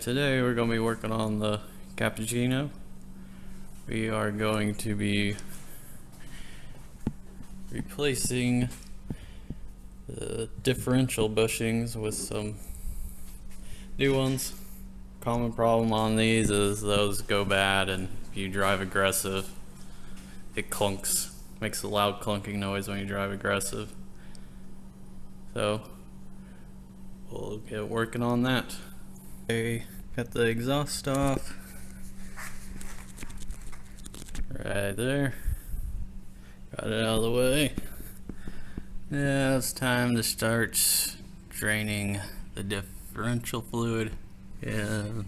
Today we're going to be working on the Cappuccino. We are going to be replacing the differential bushings with some new ones. Common problem on these is those go bad, and if you drive aggressive, it clunks. Makes a loud clunking noise when you drive aggressive. So we'll get working on that. Okay, got the exhaust off. Right there. Got it out of the way. Now it's time to start draining the differential fluid. And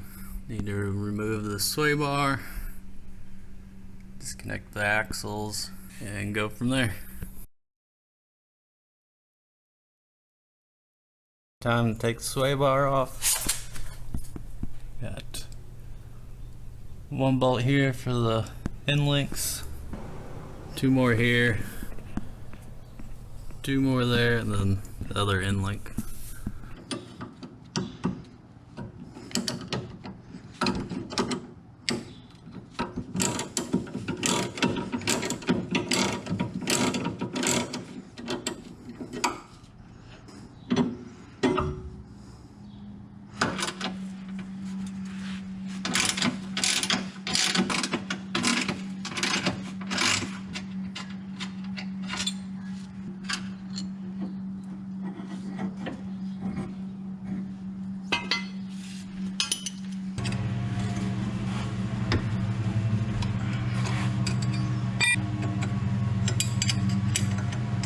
need to remove the sway bar, disconnect the axles, and go from there. Time to take the sway bar off. Got one bolt here for the end links, two more here, two more there, and then the other end link.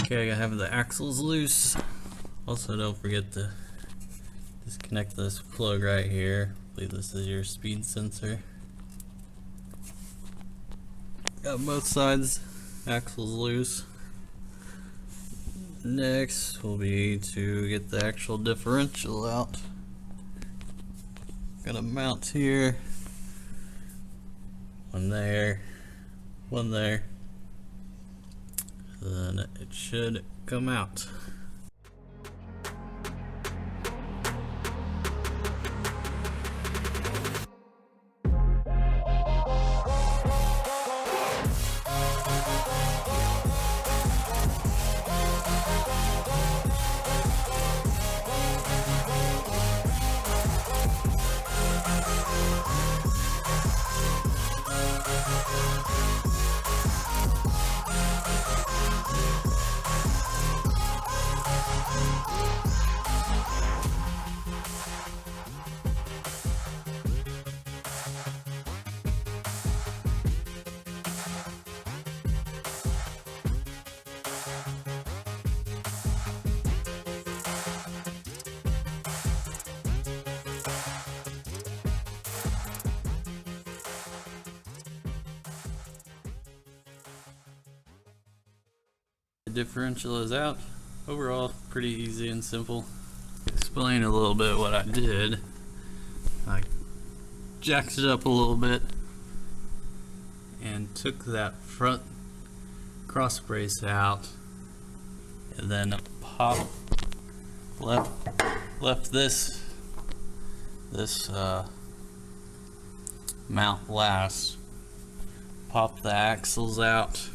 Okay, I have the axles loose. Also, don't forget to disconnect this plug right here. I believe this is your speed sensor. Got both sides axles loose. Next will be to get the actual differential out. Got a mount here. One there. One there. Then it should come out. Differential is out. Overall, pretty easy and simple. Explain a little bit what I did. I jacked it up a little bit and took that front cross brace out, and then left this mount last. Popped the axles out,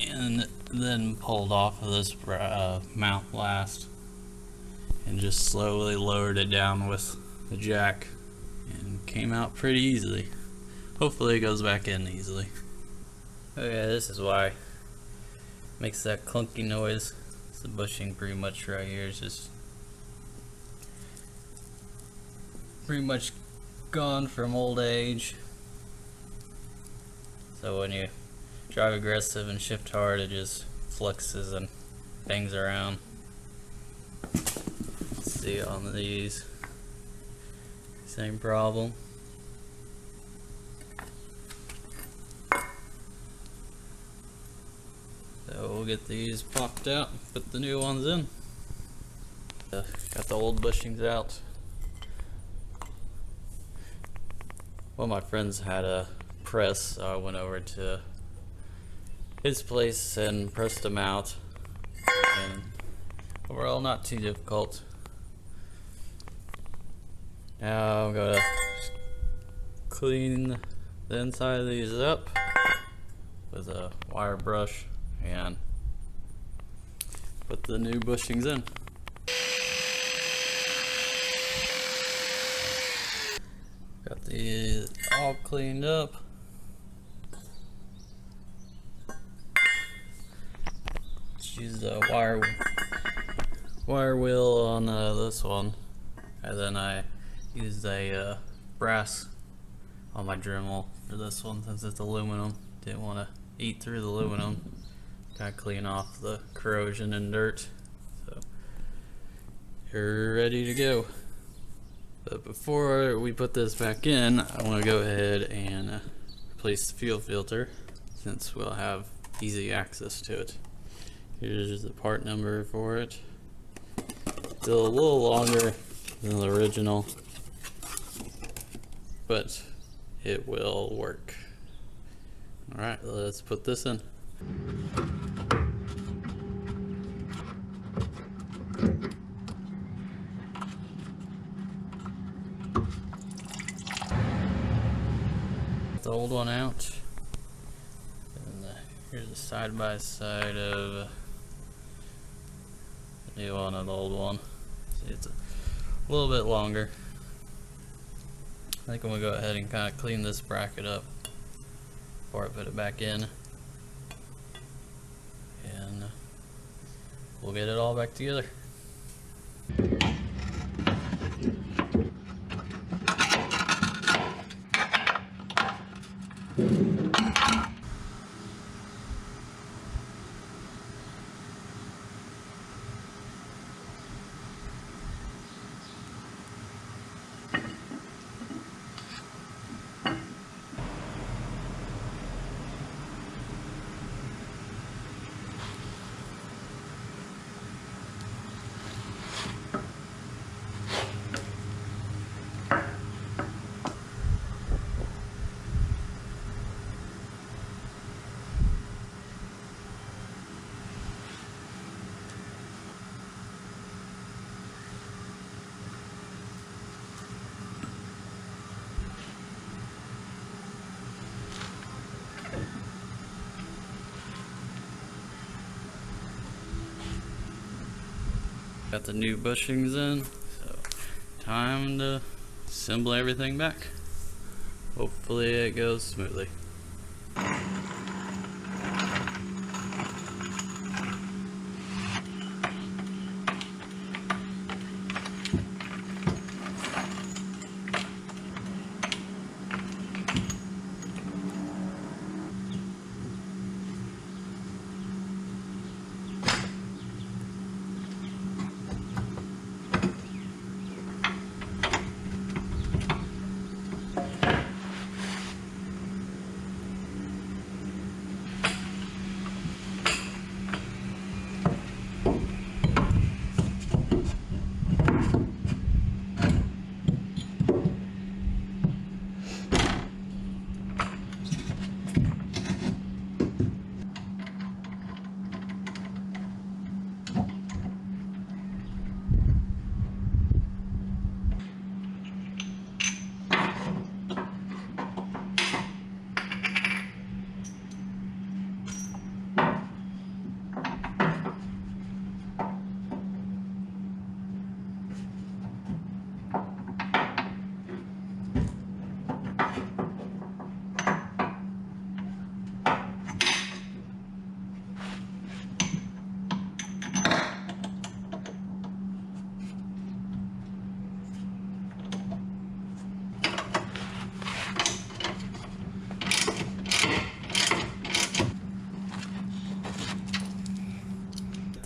and then pulled off of this mount last and just slowly lowered it down with the jack, and came out pretty easily. Hopefully it goes back in easily. Okay, this is why it makes that clunky noise. It's the bushing pretty much right here. It's just pretty much gone from old age. So when you drive aggressive and shift hard, it just flexes and bangs around. Let's see on these, same problem. So we'll get these popped out, put the new ones in. Got the old bushings out. One of my friends had a press, so I went over to his place and pressed them out, and overall not too difficult. Now I'm gonna clean the inside of these up with a wire brush and put the new bushings in. Got these all cleaned up. Just use the wire wheel on this one, and then I used a brass on my Dremel for this one since it's aluminum. Didn't want to eat through the aluminum. Kind of clean off the corrosion and dirt. So you're ready to go. But before we put this back in, I want to go ahead and replace the fuel filter since we'll have easy access to it. Here's the part number for it. Still a little longer than the original, but it will work. Alright, let's put this in. The old one out. And here's a side by side of the new one and the old one. See, it's a little bit longer. I think I'm gonna go ahead and kind of clean this bracket up before I put it back in, and we'll get it all back together. Got the new bushings in, so time to assemble everything back. Hopefully it goes smoothly.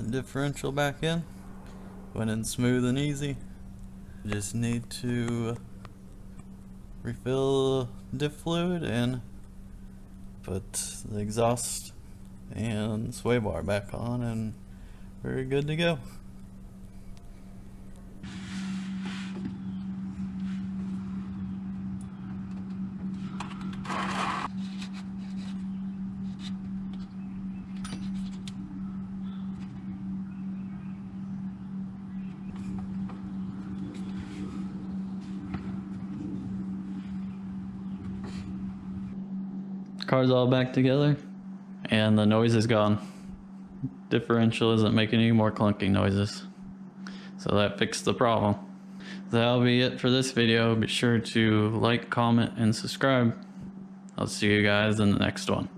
Differential back in, went in smooth and easy. Just need to refill diff fluid and put the exhaust and sway bar back on, and we're good to go. car's all back together, and the noise is gone. Differential isn't making any more clunking noises. So that fixed the problem. That'll be it for this video. Be sure to like, comment, and subscribe. I'll see you guys in the next one.